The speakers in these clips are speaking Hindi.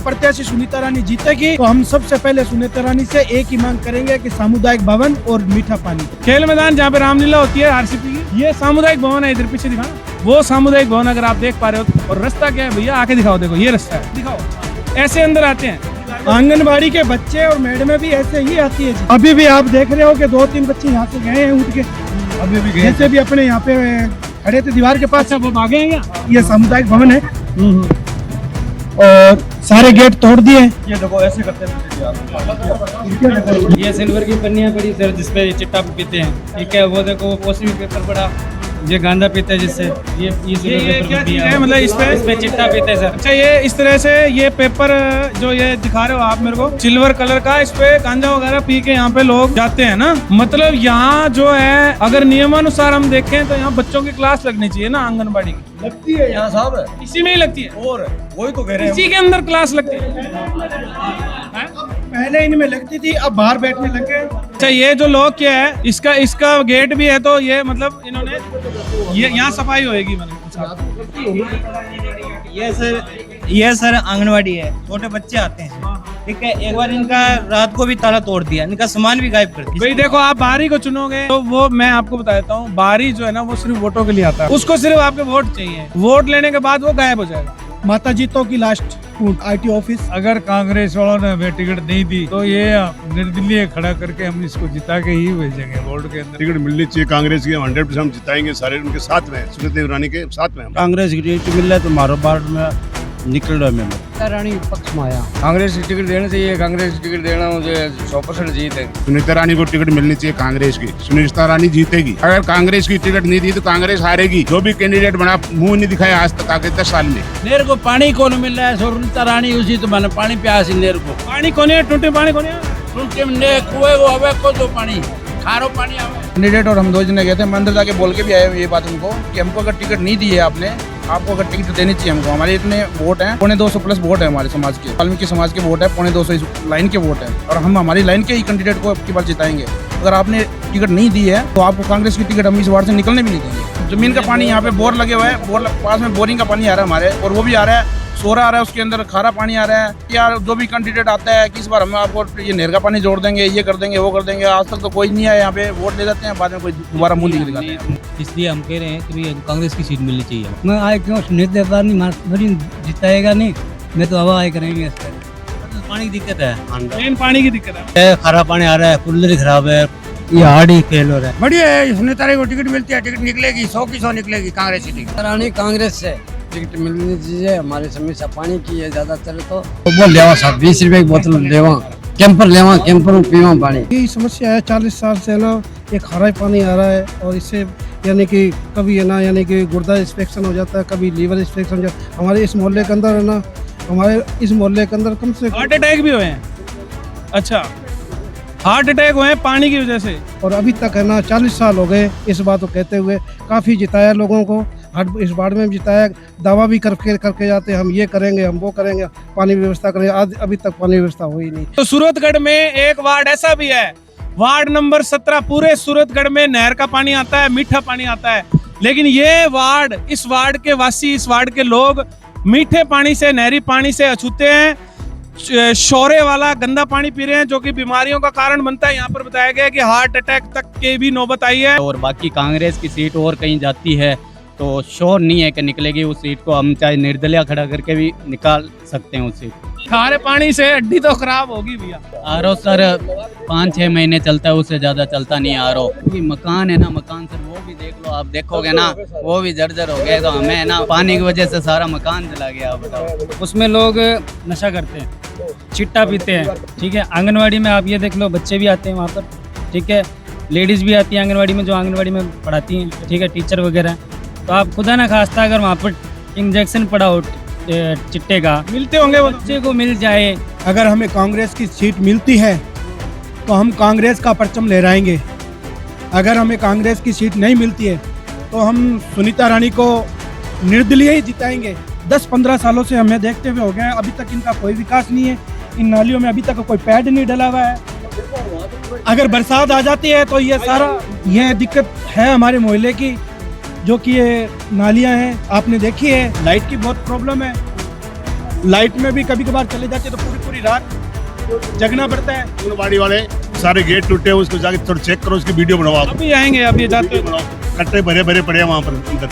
प्रत्याशी सुनीता रानी जीतेगी तो हम सबसे पहले सुनीता रानी से एक ही मांग करेंगे कि सामुदायिक भवन और मीठा पानी। खेल मैदान जहाँ पे रामलीला होती है आरसीपी की, ये सामुदायिक भवन है। इधर पीछे दिखाना, वो सामुदायिक भवन अगर आप देख पा रहे हो। और रास्ता क्या है भैया, आके दिखाओ, देखो ये रास्ता है, दिखाओ। ऐसे अंदर आते हैं। आंगनबाड़ी के बच्चे और मैडमें भी ऐसे ही आती है। अभी भी आप देख रहे हो कि 2-3 बच्चे यहाँ से गए हैं उठ के, अभी भी जैसे भी अपने यहाँ पे खड़े थे दीवार के पास, वो भागे हैं। ये सामुदायिक भवन है और सारे गेट तोड़ दिए। ये देखो ऐसे करते हैं। ये सिल्वर की पन्नियां पड़ी सर, जिसपे चिट्टा पीते हैं, ठीक है। वो देखो पॉसिबल पेपर पड़ा, ये गांजा पीते हैं जिससे ये क्या चीज है, मतलब इस पे चिट्टा पीते हैं सर। अच्छा, ये इस तरह से ये पेपर जो ये दिखा रहे हो आप मेरे को, सिल्वर कलर का, इस पे गांजा वगैरह पी के यहाँ पे लोग जाते हैं ना। मतलब यहाँ जो है अगर नियमानुसार हम देखें तो यहाँ बच्चों की क्लास लगनी चाहिए ना, आंगनबाड़ी की लगती है यहाँ साहब, इसी में ही लगती है। और वही तो कह रहे हैं, इसी के अंदर क्लास लगती है। पहले इनमें लगती थी, अब बाहर बैठने लगे। अच्छा, ये जो लॉक क्या है, इसका गेट भी है, तो ये मतलब इन्होंने ये यहाँ सफाई होएगी। ये सर आंगनवाड़ी है, छोटे बच्चे आते हैं, ठीक है। एक बार इनका रात को भी ताला तोड़ दिया, इनका सामान भी गायब कर दिया। भाई देखो, आप बाहरी को चुनोगे तो वो मैं आपको बता देता हूँ, बाहरी जो है ना वो सिर्फ वोटों के लिए आता है। उसको सिर्फ आपके वोट चाहिए, वोट लेने के बाद वो गायब हो जाएगा। माता जीतो की लास्ट आईटी ऑफिस। अगर कांग्रेस वालों ने हमें टिकट नहीं दी तो ये निर्दलीय खड़ा करके हम इसको जिता के ही भेजेंगे वोट के अंदर। टिकट मिलनी चाहिए कांग्रेस की, 100% हम जिताएंगे, सारे उनके साथ में, सुनीता रानी के साथ में। कांग्रेस की टिकट मिल रहा है तो मारो बार में निकल रहा है। रानी पक्ष में आया, कांग्रेस की टिकट देनी चाहिए, कांग्रेस की टिकट देना मुझे 100% जीत है। सुनीता रानी को टिकट मिलनी चाहिए कांग्रेस की, सुनीता रानी जीतेगी। अगर कांग्रेस की टिकट नहीं दी तो कांग्रेस हारेगी। जो भी कैंडिडेट बना मुंह नहीं दिखाया आज तक आगे 10 साल में। नेर को पानी कौन मिल रहा है, सुनीता रानी उसी तो मैंने पानी प्यासी नेर को। पानी कौन है, टूटे पानी कौन है, टूटे ने कुएं को हवे को जो पानी खारो पानी आवे। कैंडिडेट और हम 2 जने गए थे, मैं अंदर जाके बोल के भी आया ये बात उनको कि हमको अगर टिकट नहीं दी है आपने, आपको अगर टिकट देनी चाहिए हमको। हमारे इतने वोट हैं, 250 प्लस वोट है हमारे समाज के, वाल्मीकि समाज के वोट है 250 लाइन के वोट है, और हम हमारी लाइन के ही कैंडिडेट को अब की बार जिताएंगे। अगर आपने टिकट नहीं दी है तो आपको कांग्रेस की टिकट हम इस वार्ड से निकलने भी नहीं देंगे। जमीन का पानी यहाँ पे बोर लगे हुए हैं, बोर पास में बोरिंग का पानी आ रहा है हमारे, और वो भी आ रहा है सोरा आ रहा है, उसके अंदर खारा पानी आ रहा है। यार जो भी कैंडिडेट आता है कि इस बार हम आपको ये नहर का पानी जोड़ देंगे, ये कर देंगे, वो कर देंगे, आज तक तो कोई नहीं आया। यहाँ पे वोट ले जाते हैं, बाद में कोई दोबारा मुंह नहीं दिखाते हैं। इसलिए हम कह रहे हैं कि कांग्रेस की सीट मिलनी चाहिए। मैं आए क्यों सुनीता रानी जिताएगा नहीं, मैं तो हवा आए करेंगे। पानी की दिक्कत है, मेन पानी की दिक्कत है, खारा पानी आ रहा है, कूलर खराब है, ये हार्ड खेल हो रहा है। बढ़िया है, सुनीता रानी को टिकट मिलती है, टिकट निकलेगी 100 की 100 निकलेगी कांग्रेस की टिकट। रानी कांग्रेस से टिकट मिलनी चाहिए। हमारी समस्या पानी की है, ज्यादा चले तो बोल लेवा साहब 20 रुपए की बोतल लेवा, कैंपर लेवा, कैंपर में पीवा पानी। यही समस्या है, 40 साल से ना ये खारा पानी आ रहा है, और इससे यानी कि कभी है ना, यानी कि गुर्दा इंफेक्शन हो जाता है, कभी लीवर इंफेक्शन हो जाता है। हमारे इस मोहल्ले के अंदर है ना, हमारे इस मोहल्ले के अंदर कम से कम हार्ट अटैक भी हुए हैं। अच्छा, हार्ट अटैक हुए हैं पानी की वजह से। और अभी तक है ना 40 साल हो गए इस बात को कहते हुए, काफी जिताया लोगों को, इस वार्ड में भी जिताया, दावा भी करके जाते हैं हम ये करेंगे, हम वो करेंगे, पानी व्यवस्था करेंगे, आज अभी तक पानी व्यवस्था हुई नहीं। तो सूरतगढ़ में एक वार्ड ऐसा भी है, वार्ड नंबर 17, पूरे सूरतगढ़ में नहर का पानी आता है, मीठा पानी आता है, लेकिन ये वार्ड, इस वार्ड के वासी, इस वार्ड के लोग मीठे पानी से, नहरी पानी से अछूते हैं, शोरे वाला गंदा पानी पी रहे हैं, जो कि बीमारियों का कारण बनता है। यहाँ पर बताया गया है कि हार्ट अटैक तक के भी नौबत आई है। और बाकी कांग्रेस की सीट और कहीं जाती है तो श्योर नहीं है कि निकलेगी उस सीट को, हम चाहे निर्दलीय खड़ा करके भी निकाल सकते हैं उस सीट। खारे पानी से हड्डी तो खराब होगी भैया। आरओ सर 5-6 महीने चलता है, उससे ज्यादा चलता नहीं आरओ। मकान है ना, मकान सर वो भी देख लो, आप देखोगे ना वो भी जर्जर हो गए, तो हमें है ना पानी की वजह से सारा मकान चला गया। बताओ, उसमें लोग नशा करते हैं, चिट्टा पीते हैं, ठीक है। आंगनवाड़ी में आप ये देख लो, बच्चे भी आते हैं वहाँ पर, ठीक है, लेडीज़ भी आती हैं आंगनवाड़ी में, जो आंगनवाड़ी में पढ़ाती हैं, ठीक है, टीचर वगैरह। तो आप खुदा ना खास्ता अगर वहाँ पर इंजेक्शन पड़ा हो चिट्टे का, मिलते होंगे, बच्चे को मिल जाए। अगर हमें कांग्रेस की सीट मिलती है तो हम कांग्रेस का परचम लहराएंगे। अगर हमें कांग्रेस की सीट नहीं मिलती है तो हम सुनीता रानी को निर्दलीय ही जिताएंगे। 10-15 सालों से हमें देखते हुए हो गए हैं, अभी तक इनका कोई विकास नहीं है। इन नालियों में अभी तक कोई पैड नहीं डला हुआ है। अगर बरसात आ जाती है तो ये सारा ये दिक्कत है हमारे मोहल्ले की, जो कि ये नालियां हैं आपने देखी है, लाइट की बहुत प्रॉब्लम है। लाइट में भी कभी कभार चले जाते हैं तो पूरी पूरी रात जगना पड़ता है। आंगनबाड़ी वाले सारे गेट टूटे हुए, उसको जाके थोड़ा चेक करो, उसकी वीडियो बनवाओ। अभी आएंगे, अभी जाते हैं। कट्टे भरे भरे पड़े हैं वहाँ पर अंदर।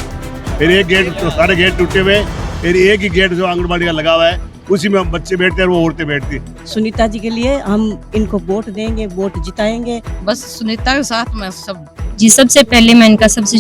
फिर एक गेट तो सारे गेट टूटे हुए, फिर एक ही गेट जो आंगनबाड़ी का लगा हुआ है उसी में हम बच्चे बैठते हैं और वो औरतें बैठती हैं। सुनीता जी के लिए हम इनको वोट देंगे, वोट जिताएंगे। बस सुनीता के साथ में सब। जी सबसे पहले मैं इनका सबसे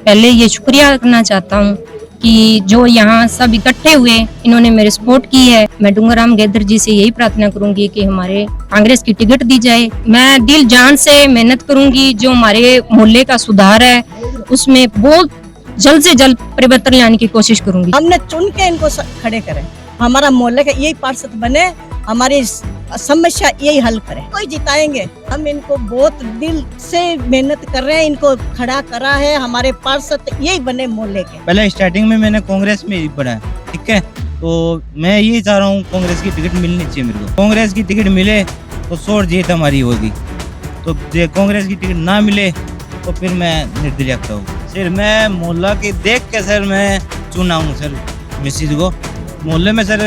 पहले ये शुक्रिया करना चाहता हूँ कि जो यहाँ सब इकट्ठे हुए इन्होंने मेरी सपोर्ट की है। मैं डूंगराम गैदर जी से यही प्रार्थना करूंगी कि हमारे कांग्रेस की टिकट दी जाए। मैं दिल जान से मेहनत करूंगी, जो हमारे मोहल्ले का सुधार है उसमें बहुत जल्द से जल्द परिवर्तन लाने की कोशिश करूंगी। हमने चुन के इनको खड़े करें, हमारा मोहल्ले का यही पार्षद बने, हमारी समस्या यही हल करें, कोई जिताएंगे। हम इनको बहुत दिल से मेहनत कर रहे हैं, इनको खड़ा करा है, हमारे पार्षद यही बने मोहल्ले के। पहले स्टार्टिंग में मैंने कांग्रेस में ही पढ़ा है, ठीक है, तो मैं यही चाह रहा हूँ कांग्रेस की टिकट मिलनी चाहिए मेरे को। कांग्रेस की टिकट मिले तो शोर जीत हमारी होगी, तो कांग्रेस की टिकट ना मिले तो फिर मैं निर्दलीय हूँ। सर मैं मोहल्ला की देख के सर मैं चुना हूँ सर मिसिज को। मोहल्ले में सर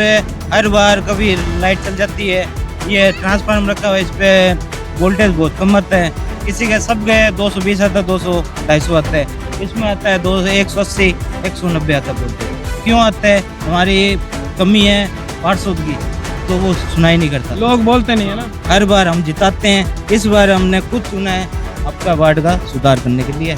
हर बार कभी लाइट चल जाती है, ये ट्रांसफार्मर रखा हुआ है, इस पे वोल्टेज बहुत कम आता है, किसी के सब गए 220 आता है, 200-250 आता है, इसमें आता है 180-190 आता है वोल्टेज। क्यों आता है? हमारी कमी है पार्षद की, तो वो सुनाई नहीं करता, लोग बोलते नहीं है ना। हर बार हम जिताते हैं, इस बार हमने खुद चुना है आपका वार्ड का सुधार करने के लिए।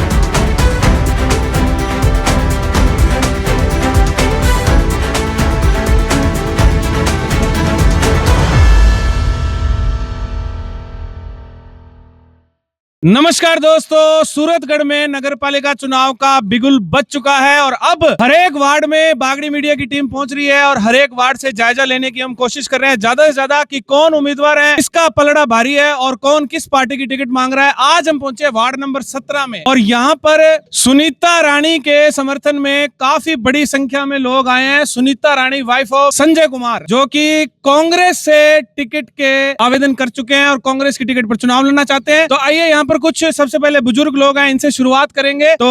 नमस्कार दोस्तों, सूरतगढ़ में नगर पालिका चुनाव का बिगुल बज चुका है और अब हर एक वार्ड में बागड़ी मीडिया की टीम पहुंच रही है और हर एक वार्ड से जायजा लेने की हम कोशिश कर रहे हैं ज्यादा से ज्यादा कि कौन उम्मीदवार है, किसका पलड़ा भारी है और कौन किस पार्टी की टिकट मांग रहा है। आज हम पहुंचे वार्ड नंबर 17 में और यहाँ पर सुनीता रानी के समर्थन में काफी बड़ी संख्या में लोग आए हैं। सुनीता रानी वाइफ ऑफ संजय कुमार, जो की कांग्रेस से टिकट के आवेदन कर चुके हैं और कांग्रेस की टिकट पर चुनाव लड़ना चाहते हैं। तो आइए यहाँ कुछ सबसे पहले बुजुर्ग लोग हैं, इनसे शुरुआत करेंगे। तो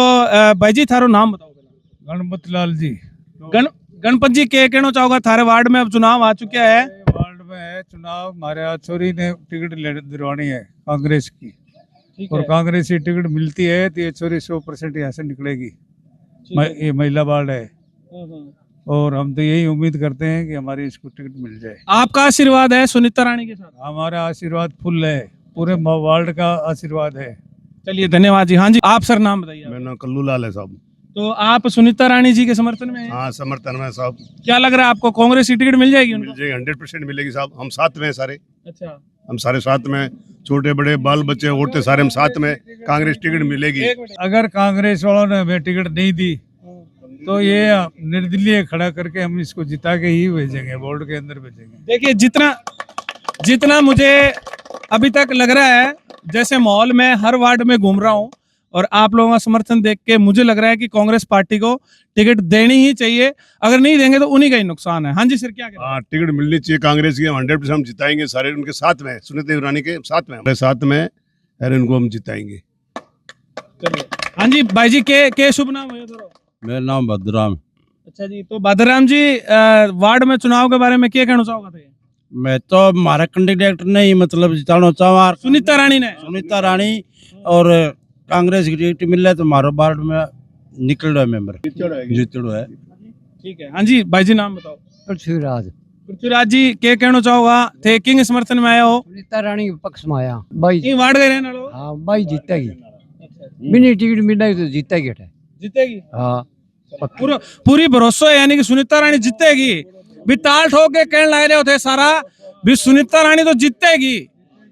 भाई जी थारो नाम बताओ। गणपत लाल जी। गणपत जी के कहना चाहोगा, थारे वार्ड में अब चुनाव आ चुका है। वार्ड में है चुनाव, हमारे छोरी ने टिकट दिलवानी है कांग्रेस की, और कांग्रेस की टिकट मिलती है तो ये छोरी 100% यहाँ से निकलेगी। ये महिला वार्ड है और हम तो यही उम्मीद करते हैं कि हमारी इसको टिकट मिल जाए। आपका आशीर्वाद है सुनीता रानी के साथ? हमारा आशीर्वाद फुल है, पूरे वार्ड का आशीर्वाद है। चलिए धन्यवाद जी। हाँ जी, आप सर नाम बताइए। मेरा नाम कल्लू लाल है साहब। तो आप सुनीता रानी जी के समर्थन में हैं? हाँ समर्थन में साहब। क्या लग रहा है आपको, कांग्रेस की टिकट मिल जाएगी उनको? मिल जाएगी, 100% मिलेगी साहब। हम साथ में सारे। अच्छा, हम सारे साथ में, छोटे बड़े बाल बच्चे औरतें सारे हम साथ में, कांग्रेस टिकट मिलेगी। अगर कांग्रेस वालों ने हमें टिकट नहीं दी तो ये निर्दलीय खड़ा करके हम इसको जिता के ही भेजेंगे, बोर्ड के अंदर भेजेंगे। देखिए जितना मुझे अभी तक लग रहा है, जैसे माहौल में हर वार्ड में घूम रहा हूँ और आप लोगों का समर्थन देख के मुझे लग रहा है कि कांग्रेस पार्टी को टिकट देनी ही चाहिए। अगर नहीं देंगे तो उन्हीं का ही नुकसान है। हाँ जी सर, क्या कह रहे हैं? हाँ, टिकट मिलनी चाहिए कांग्रेस की। 100% हम जिताएंगे सारे उनके साथ में, सुनीता रानी के साथ में, हमारे साथ में, और इनको हम जिताएंगे। हाँ जी भाई जी, के शुभ नाम है? मेरा नाम भद्राम। अच्छा जी, तो भद्राम जी वार्ड में चुनाव के बारे में क्या कहना चाहोगे? मैं तो हमारा कैंडिडेट नहीं मतलब जिताना चाहूँ, सुनीता रानी ने। सुनीता रानी और कांग्रेस की टिकट मिल रहा तो हमारे वार्ड में निकल रहा है मेंबर जीतड़ो है। ठीक है। हाँ जी भाई जी, नाम बताओ। पृथ्वीराज जी के कहना चाहोगा थे किंग समर्थन में आया हो? सुनीता रानी के पक्ष में आया भाई। ये वार्ड गए रहने वाले? हाँ भाई जीतेगी, बिना टिकट मिला तो जीतेगी। जीतेगी? हाँ पूरी भरोसा है, यानी कि सुनीता रानी जीतेगी। भी ताल ठोक के कहने लग रहे होते सारा भी सुनीता रानी तो जीतेगी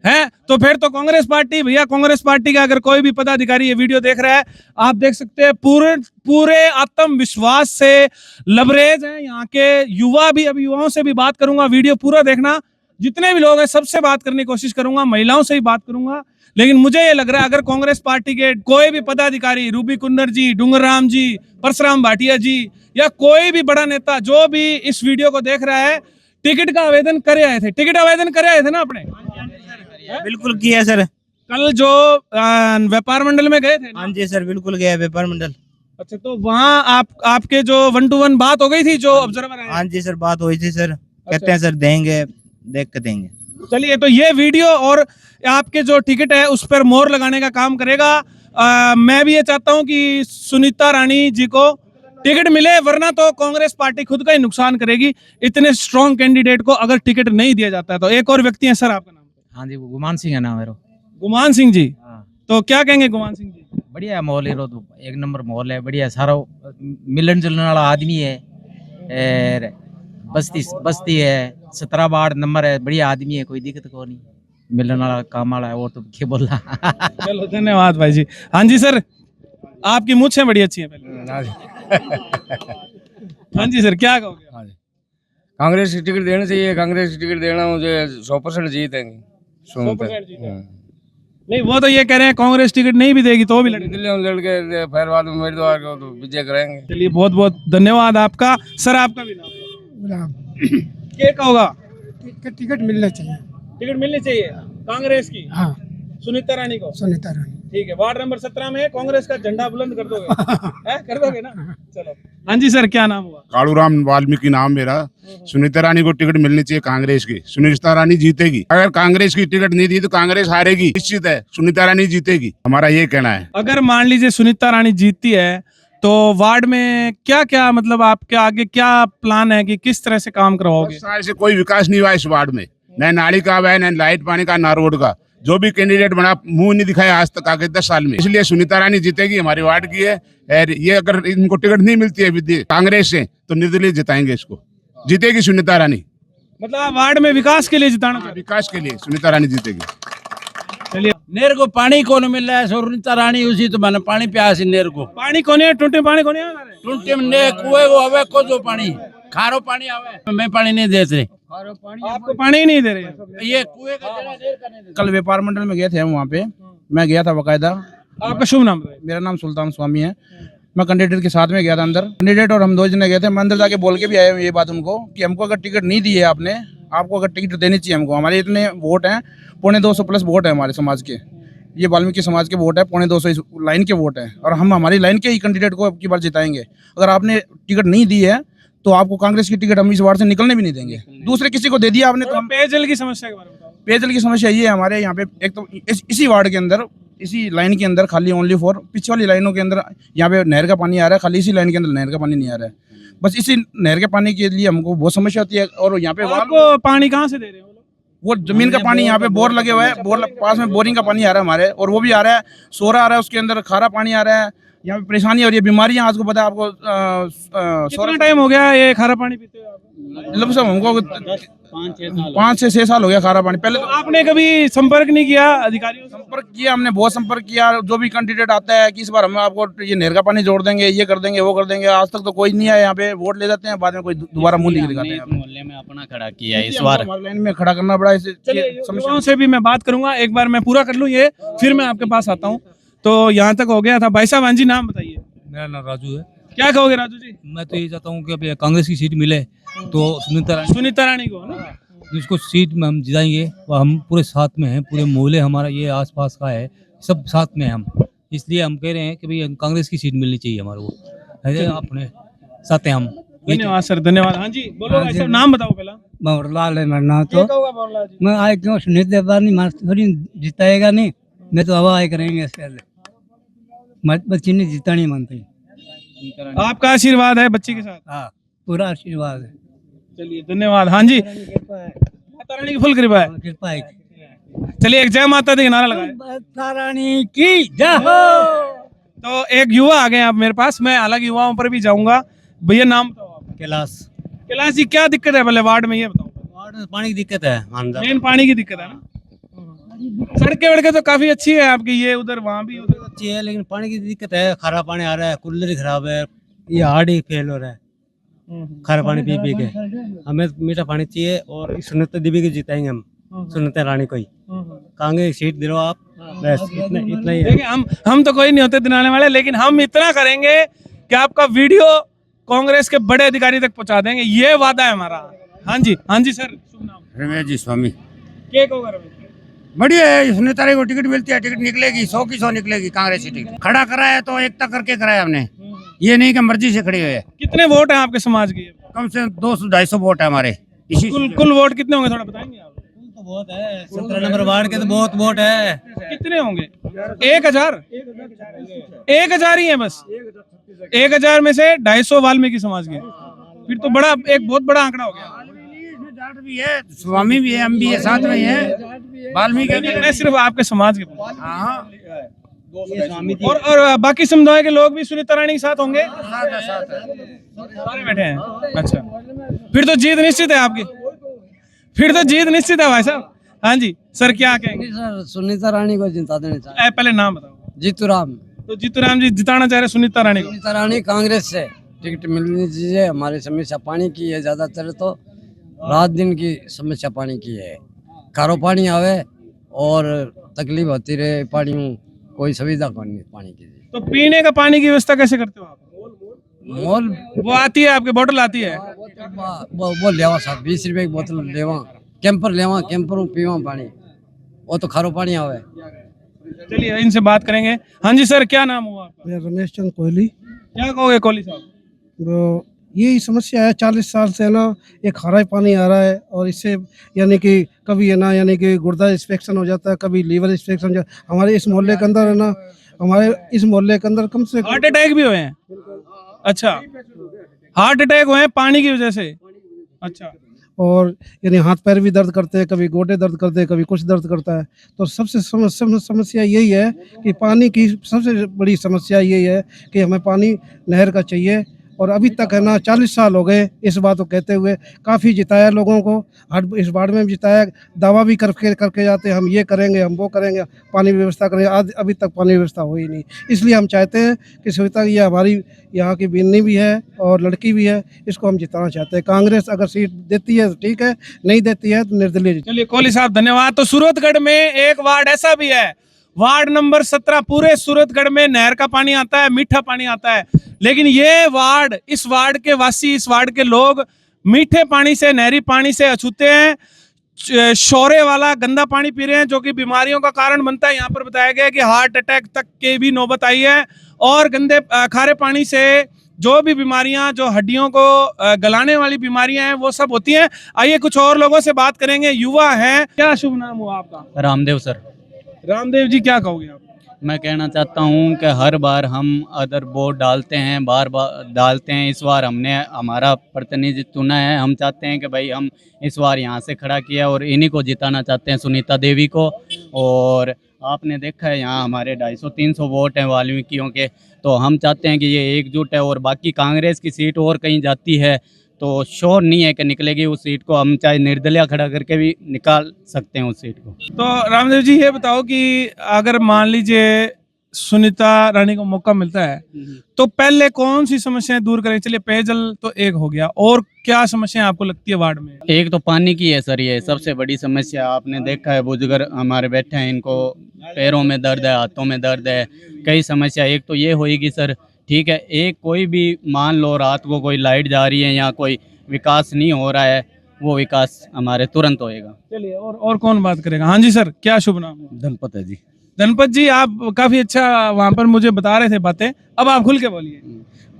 है, तो फिर तो कांग्रेस पार्टी, भैया कांग्रेस पार्टी का अगर कोई भी पदाधिकारी ये वीडियो देख रहा है, आप देख सकते हैं पूरे आत्मविश्वास से लबरेज हैं यहाँ के युवा भी। अभी युवाओं से भी बात करूंगा, वीडियो पूरा देखना। जितने भी लोग हैं सबसे बात करने की कोशिश करूंगा, महिलाओं से ही बात करूंगा। लेकिन मुझे ये लग रहा है अगर कांग्रेस पार्टी के कोई भी पदाधिकारी, रूबी कुन्नर जी, डूंगरराम जी, परसराम भाटिया जी, या कोई भी बड़ा नेता जो भी इस वीडियो को देख रहा है, टिकट का आवेदन करे आए थे, टिकट आवेदन करे आए थे ना अपने? बिल्कुल किया सर। कल जो व्यापार मंडल में गए थे? हाँ जी सर, बिल्कुल गया व्यापार मंडल। अच्छा, तो वहाँ आपके जो 1 to 1 बात हो गई थी जो ऑब्जर्वर है? हाँ जी सर, बात हुई थी सर, कहते हैं सर देंगे, देख के देंगे। चलिए, तो ये वीडियो और आपके जो टिकट है उस पर मोहर लगाने का काम करेगा। मैं भी ये चाहता हूं कि सुनीता रानी जी को टिकट मिले, वरना तो कांग्रेस पार्टी खुद का ही नुकसान करेगी। इतने स्ट्रॉन्ग कैंडिडेट को अगर टिकट नहीं दिया जाता है तो। एक और व्यक्ति है सर, आपका नाम? हाँ जी, गुमान सिंह है नाम मेरा। गुमान सिंह जी, तो क्या कहेंगे गुमान सिंह जी? बढ़िया माहौल है, एक नंबर माहौल है, बढ़िया सारा मिलन जुलन वाला आदमी है। बस्ती है, 17 वार्ड नंबर है, बढ़िया आदमी है, कोई दिक्कत को नहीं, मिलन वाला काम वाला है, और तो क्या बोल रहा। चलो धन्यवाद भाई जी। हाँ जी सर, आपकी मूछें बड़ी अच्छी हैं पहले। हाँ जी सर, क्या कहोगे? हाँ जी, कांग्रेस की टिकट देनी चाहिए, कांग्रेस की टिकट देना मुझे 100% जीतेंगे। 100% जीतेंगे। नहीं, वो तो ये कह रहे हैं कांग्रेस टिकट नहीं भी देगी तो भी लड़ेंगे। दिल्ली में लड़के फिर बाद में उम्मीदवार को तो विजय कराएंगे। चलिए, बहुत बहुत धन्यवाद आपका। सर, आपका भी नाम? क्या कहोगा? टिकट मिलना चाहिए। टिकट मिलनी चाहिए कांग्रेस की? हाँ, सुनीता रानी को। सुनीता रानी। ठीक है, वार्ड नंबर 17 में कांग्रेस का झंडा बुलंद कर दोगे? कर दोगे ना? चलो। हाँ जी सर, क्या नाम हुआ? कालूराम वाल्मीकि नाम मेरा। सुनीता रानी को टिकट मिलनी चाहिए कांग्रेस की। सुनीता रानी जीतेगी। अगर कांग्रेस की टिकट नहीं दी तो कांग्रेस हारेगी, निश्चित है। सुनीता रानी जीतेगी, हमारा ये कहना है। अगर मान लीजिए सुनीता रानी जीतती है तो वार्ड में क्या क्या, मतलब आपके आगे क्या प्लान है कि किस तरह से काम करवाओगे? 10 साल से कोई विकास नहीं हुआ इस वार्ड में, न नाली का हुआ है, न लाइट पानी का, न रोड का। जो भी कैंडिडेट बना मुंह नहीं दिखाया आज तक आगे 10 साल में। इसलिए सुनीता रानी जीतेगी, हमारी वार्ड की है। और ये अगर इनको टिकट नहीं मिलती है कांग्रेस से तो निर्दलीय जिताएंगे इसको। जीतेगी सुनीता रानी। मतलब आप वार्ड में विकास के लिए जिताना चाहते हैं? विकास के लिए सुनीता रानी जीतेगी। चलिए, नेर को पानी कौन मिल रहा है? सुनीता रानी उसी तो मैंने पानी प्यास नेर को। पानी कोने है? टूटे पानी कोने है? टूटे में ने कुएं को हवे को जो पानी खारो पानी आवे, मैं पानी नहीं देते। आपको पानी ही नहीं दे रहे हैं? ये कुएं का देना नेर का नहीं देते। कल व्यापार मंडल में गए थे हम, वहाँ पे मैं गया था बकायदा। आपका शुभ नाम बताइए। मेरा नाम सुल्तान स्वामी है। मैं कैंडिडेट के साथ में गया था अंदर। कैंडिडेट और हम 2 जने गए थे। मैं अंदर जाके बोल के भी आया ये बात उनको कि हमको अगर टिकट नहीं दी है आपने, आपको अगर टिकट देनी चाहिए हमको। हमारे इतने वोट हैं, 250 प्लस वोट है हमारे समाज के। ये वाल्मीकि समाज के वोट है, 250 लाइन के वोट है, और हम हमारी लाइन के ही कैंडिडेट को अब की बार जिताएंगे। अगर आपने टिकट नहीं दी है तो आपको कांग्रेस की टिकट हम इस वार्ड से निकलने भी नहीं देंगे। दूसरे किसी को दे दिया आपने तो हम। पेयजल की समस्या के बारे में बताओ। पेयजल की समस्या ये है हमारे यहाँ पे, एक तो इसी वार्ड के अंदर, इसी लाइन के अंदर खाली ओनली फॉर पीछे वाली लाइनों के अंदर यहाँ पे नहर का पानी आ रहा है, खाली इसी लाइन के अंदर नहर का पानी नहीं आ रहा है। बस इसी नहर के पानी के लिए हमको बहुत समस्या होती है। और यहाँ पे आपको पानी कहाँ से दे रहे हो? वो जमीन का पानी, यहाँ पे बोर लगे हुए हैं, बोर पास में बोरिंग का पानी आ रहा है हमारे, और वो भी आ रहा है, सोरा आ रहा है, उसके अंदर खारा पानी आ रहा है। यहाँ पे परेशानी और ये बीमारियां, आज को पता है आपको। कितना टाइम हो गया ये खारा पानी पीते हुए? लमसम हमको 5 से 6 साल हो गया खारा पानी। पहले तो आपने कभी संपर्क नहीं किया अधिकारियों से? संपर्क किया हमने, बहुत संपर्क किया। जो भी कैंडिडेट आता है कि इस बार हम आपको ये नहर का पानी जोड़ देंगे, ये कर देंगे, वो कर देंगे, आज तक तो कोई नहीं आया। यहाँ पे वोट ले जाते हैं, बाद में कोई दोबारा मुंह नहीं दिखाते हैं। मोहल्ले में अपना खड़ा किया है इस बार। हमारी लाइन में खड़ा करना पड़ा। युवाओं से भी मैं बात करूंगा, एक बार मैं पूरा कर लूँ ये, फिर मैं आपके पास आता हूँ। तो यहाँ तक हो गया था। भाई साहब, हाँ जी, नाम बताइए। मेरा नाम राजू है। क्या कहोगे राजू जी? मैं तो ये चाहता हूँ कि अभी कांग्रेस की सीट मिले तो सुनीता रानी को ना, जिसको सीट में हम जिताएंगे वो हम पूरे साथ में हैं, पूरे मोहल्ले हमारा ये आसपास का है, सब साथ में हैं हम। इसलिए हम कह रहे हैं कि भाई कांग्रेस की सीट मिलनी चाहिए हमारे को, अपने साथ हैं हम। धन्यवाद सर, धन्यवाद। हाँ जी, बोलो भाई साहब, नाम बताओ पहला। भंवरलाल है मेरा नाम। क्या कहोगा भंवरलाल जी? मैं आए क्यों सुनीता रानी थोड़ी जिताएगा नहीं, मैं तो हवा आए करेंगे इसके लिए। बच्ची ने जीता नहीं मानती। आपका आशीर्वाद है बच्ची के साथ? हाँ, पूरा आशीर्वाद है। चलिए, धन्यवाद। हाँ जी, माता रानी की फुल कृपा है। कृपा है। चलिए, एक जय माता दी नारा लगाए। माता रानी की जय हो। तो एक युवा आ गए आप मेरे पास, मैं अलग युवाओं पर भी जाऊंगा। भैया, नाम बताओ आप। कैलाश। कैलाश जी, क्या दिक्कत है पहले वार्ड में ये बताओ। वार्ड में पानी की दिक्कत है, मेन पानी की दिक्कत है ना। सड़कें वड़कें तो काफी अच्छी है आपकी, ये उधर वहाँ भी उधर अच्छी है, लेकिन पानी की दिक्कत है। खारा पानी आ रहा है, कूलर ही खराब है, ये हार्ड ही फेल हो रहा है खारा पानी पी पी के। हमें मीठा पानी चाहिए, और सुनीता देवी को जिताएंगे हम, सुनीता रानी को ही। कांग्रेस सीट दिलो आप, बस इतना ही है। देखिए, हम तो कोई नहीं होते दिलाने वाले, लेकिन हम इतना करेंगे कि आपका वीडियो कांग्रेस के बड़े अधिकारी तक पहुंचा देंगे, ये वादा है हमारा। हाँ जी, हाँ जी सर, शुभ नाम? रमेश जी स्वामी। क्या कहोगे रमेश? बढ़िया है, सुनीता रानी को टिकट मिलती है, टिकट निकलेगी, 100 की 100 निकलेगी। कांग्रेस की टिकट खड़ा कराया तो एकता करके कराया हमने। ये नहीं कि मर्जी से खड़े हुए हैं। कितने वोट हैं आपके समाज के? कम से 200-250 वोट है हमारे। इसी कुल वोट कितने होंगे थोड़ा बताएंगे आप? तो बहुत है, 17 नंबर वार्ड के तो बहुत वोट है। कितने होंगे? 1000? 1000 ही है बस। 1000 में से 250 वाल्मीकि समाज के, फिर तो बड़ा एक बहुत बड़ा आंकड़ा हो गया। जाट भी है, स्वामी भी है, हम भी है, साथ में है, वाल्मीकि भी मैं सिर्फ आपके समाज के हाँ। और बाकी समुदाय के लोग भी सुनीता रानी के साथ होंगे? सारे बैठे हैं। अच्छा, फिर तो जीत निश्चित है आपकी, फिर तो जीत निश्चित है भाई साहब। हाँ जी सर, क्या कहेंगे? सर सुनीता रानी को जिता देना चाहिए। पहले नाम बताओ। जीतू राम। तो जीतू राम जी जिताना चाह रहे सुनीता रानी को? सुनीता रानी कांग्रेस से टिकट मिलनी चाहिए। हमारी समस्या पानी की है, ज्यादातर तो रात दिन की समस्या पानी की है। खारो पानी आवे और तकलीफ होती रहे, पानी में कोई सुविधा नहीं पानी की। तो पीने का पानी की व्यवस्था कैसे करते हो आप? मोल वो आती है आपके, बोतल आती है? वो लेवा साहब 20 रुपए की बोतल लेवा, कैंपर लेवा, कैंपर में पीवा पानी, वो तो खारो पानी आवे। चलिए इनसे बात करेंगे। हाँ जी सर, क्या नाम हुआ आपका? मैं रमेश चंद कोहली। क्या कहोगे कोहली साहब? तो यही समस्या है, 40 साल से ना ये खारा ही पानी आ रहा है और इससे यानी कि कभी है ना यानी कि गुर्दा इंफेक्शन हो जाता है, कभी लीवर इंफेक्शन हो जाता है। हमारे इस मोहल्ले के अंदर है ना, हमारे इस मोहल्ले के अंदर कम से कम हार्ट अटैक भी हुए हैं? अच्छा, हार्ट अटैक हुए हैं पानी की वजह से? अच्छा, और यानी हाथ पैर भी दर्द करते हैं, कभी गोडे दर्द करते हैं, कभी कुछ दर्द करता है। तो सबसे समस्या यही है कि पानी की सबसे बड़ी समस्या यही है कि हमें पानी नहर का चाहिए। और अभी तक है ना 40 साल हो गए इस बात को कहते हुए, काफ़ी जिताया लोगों को, हर इस वार्ड में भी जिताया, दावा भी करके जाते हैं हम ये करेंगे, हम वो करेंगे, पानी व्यवस्था करेंगे। आज अभी तक पानी व्यवस्था हुई नहीं। इसलिए हम चाहते हैं कि सुनीता, ये हमारी यहाँ की बीनी भी है और लड़की भी है, इसको हम जिताना चाहते हैं। कांग्रेस अगर सीट देती है तो ठीक है, नहीं देती है तो निर्दलीय। चलिए कोहली साहब धन्यवाद। तो सूरतगढ़ में एक वार्ड ऐसा भी है, वार्ड नंबर 17, पूरे सूरतगढ़ में नहर का पानी आता है, मीठा पानी आता है, लेकिन ये वार्ड, इस वार्ड के वासी, इस वार्ड के लोग मीठे पानी से, नहरी पानी से अछूते हैं, शोरे वाला गंदा पानी पी रहे हैं, जो कि बीमारियों का कारण बनता है। यहाँ पर बताया गया कि हार्ट अटैक तक के भी नौबत आई है। और गंदे खारे पानी से जो भी बीमारियां, जो हड्डियों को गलाने वाली बीमारियां हैं, वो सब होती हैं। आइए कुछ और लोगों से बात करेंगे, युवा हैं। क्या शुभ नाम हुआ आपका? रामदेव सर। रामदेव जी, क्या कहोगे आप? मैं कहना चाहता हूं कि हर बार हम अदर वोट डालते हैं, बार बार डालते हैं। इस बार हमने हमारा प्रतिनिधि चुना है, हम चाहते हैं कि भाई हम इस बार यहाँ से खड़ा किया और इन्हीं को जिताना चाहते हैं, सुनीता देवी को। और आपने देखा है यहाँ हमारे 250-300 वोट हैं वाल्मीकियों के, तो हम चाहते हैं कि ये एकजुट है। और बाकी कांग्रेस की सीट और कहीं जाती है तो श्योर नहीं है कि निकलेगी उस सीट को, हम चाहे निर्दलीय खड़ा करके भी निकाल सकते हैं उस सीट को। तो रामदेव जी ये बताओ कि अगर मान लीजिए सुनीता रानी को मौका मिलता है तो पहले कौन सी समस्याएं दूर करें? चलिए पेयजल तो एक हो गया, और क्या समस्याएं आपको लगती है वार्ड में? एक तो पानी की है सर, ये सबसे बड़ी समस्या। आपने देखा है बुजुर्ग हमारे बैठे हैं, इनको पैरों में दर्द है, हाथों में दर्द है, कई समस्या। एक तो ये होएगी सर, ठीक है, एक कोई भी मान लो रात को कोई लाइट जा रही है या कोई विकास नहीं हो रहा है, वो विकास हमारे तुरंत होएगा। चलिए और कौन बात करेगा? हाँ जी सर, क्या शुभ नाम है? धनपत है जी। धनपत जी, आप काफी अच्छा वहाँ पर मुझे बता रहे थे बातें, अब आप खुल के बोलिए।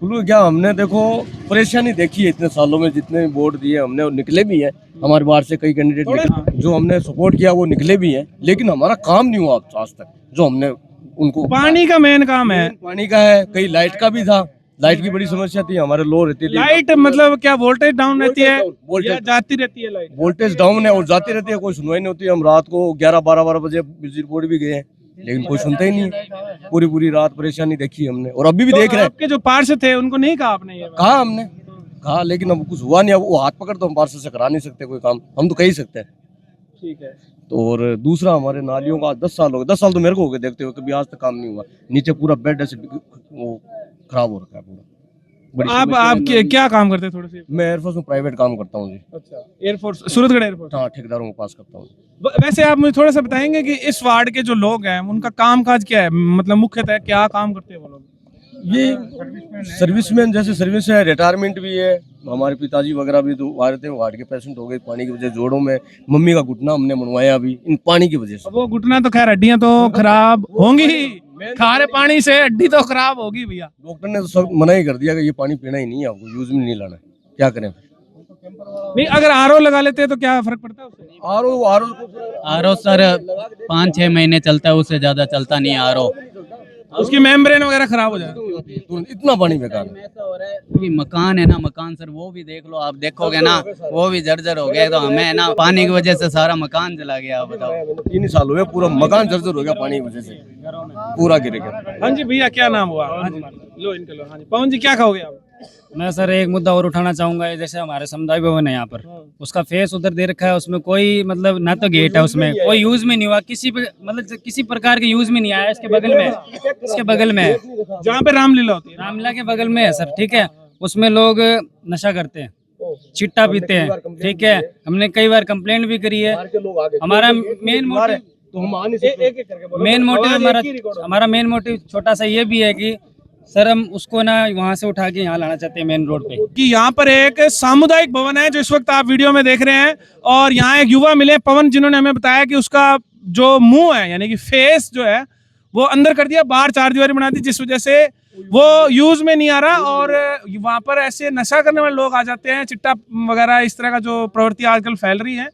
खुलू क्या, हमने देखो परेशानी देखी है इतने सालों में, जितने वोट दिए हमने और निकले भी हैं। हमारे वार्ड से कई कैंडिडेट जो हमने सपोर्ट किया वो निकले भी हैं, लेकिन हमारा काम नहीं हुआ आज तक जो हमने उनको। पानी का मेन काम है, पानी का है, कई लाइट का भी था, लाइट की बड़ी समस्या थी, हमारे लो रहती थी। लाइट मतलब क्या वोल्टेज डाउन रहती है या जाती रहती है लाइट? वोल्टेज डाउन है और जाती रहती है, कोई सुनवाई नहीं होती। हम रात को 11-12 बजे बिजली बोर्ड भी गए हैं, लेकिन कोई सुनता ही नहीं है। पूरी रात परेशानी देखी हमने और अभी भी देख रहे हैं। आपके जो पार्षद थे उनको नहीं कहा आपने? ये कहा हमने, कहा, लेकिन अब कुछ हुआ नहीं। अब वो हाथ पकड़ तो हम पार्षद से करा नहीं सकते कोई काम, हम तो कह ही सकते हैं। ठीक है। तो और दूसरा, हमारे नालियों का 10 साल हो गए, 10 साल तो मेरे को हो गए देखते हुए, कभी आज तक काम नहीं हुआ। नीचे पूरा बेड ऐसे वो खराब हो रखा है पूरा। आप क्या काम करते हैं? थोड़े से मैं एयरफोर्स में प्राइवेट काम करता हूँ जी। अच्छा, एयरफोर्स, सूरतगढ़ एयरफोर्स? हाँ, ठेकेदारों को पास करता हूँ। वैसे आप मुझे थोड़ा सा बताएंगे कि इस वार्ड के जो लोग हैं उनका कामकाज क्या है, मतलब मुख्यतः क्या काम करते हैं वो लोग? ये सर्विसमैन, जैसे सर्विस है, रिटायरमेंट भी है। हमारे पिताजी वगैरह भी तो आ रहे थे, हार्ट के पेशेंट हो गए पानी की वजह से। जोड़ों में मम्मी का घुटना हमने मनवाया अभी इन पानी की वजह से। वो घुटना तो खैर, हड्डियां तो खराब होंगी ही, खारे पानी से हड्डी तो खराब होगी भैया। डॉक्टर ने तो सब मना ही कर दिया कि ये पानी पीना ही नहीं है, आपको यूज में नहीं लाना है, क्या करें। नहीं अगर आरओ लगा लेते हैं तो क्या फर्क पड़ता है उससे? आरओ सर 5-6 महीने चलता है, उससे ज्यादा चलता नहीं है आरओ। उसकी मेम्ब्रेन वगैरह खराब हो जाती है, इतना पानी बेकार है। क्योंकि मकान है ना, मकान सर वो भी देख लो, आप देखोगे ना वो भी जर्जर हो गया। तो हमें है ना पानी की वजह से सारा मकान चला गया। आप बताओ 3 साल हुए पूरा मकान जर्जर हो गया पानी की वजह से, पूरा गिर गया। हाँ जी भैया क्या नाम हुआ? हाँ जी लो इनके लो। हाँ जी पवन जी क्या कहोगे आप? मैं सर एक मुद्दा और उठाना चाहूंगा, जैसे हमारे समुदाय भवन है यहाँ पर, उसका फेस उधर दे रखा है, उसमें कोई मतलब ना तो गेट है, उसमें कोई यूज में नहीं हुआ, किसी प्रकार के यूज में नहीं आया। इसके बगल में है जहाँ पे रामलीला होती है, रामलीला के बगल में है सर, ठीक है। उसमें लोग नशा करते हैं, चिट्टा पीते हैं, ठीक है। हमने कई बार कंप्लेंट भी करी है। हमारा मेन मोटिव छोटा सा ये भी है कि सर हम उसको ना वहाँ से उठा के यहाँ लाना चाहते हैं मेन रोड पे। कि यहाँ पर एक सामुदायिक भवन है जो इस वक्त आप वीडियो में देख रहे हैं, और यहाँ एक युवा मिले पवन, जिन्होंने हमें बताया कि उसका जो मुंह है यानी कि फेस जो है वो अंदर कर दिया, बाहर 4 दीवारी बना दी, जिस वजह से वो यूज में नहीं आ रहा। और वहाँ पर ऐसे नशा करने वाले लोग आ जाते हैं, चिट्टा वगैरह इस तरह का जो प्रवृत्ति आजकल फैल रही है,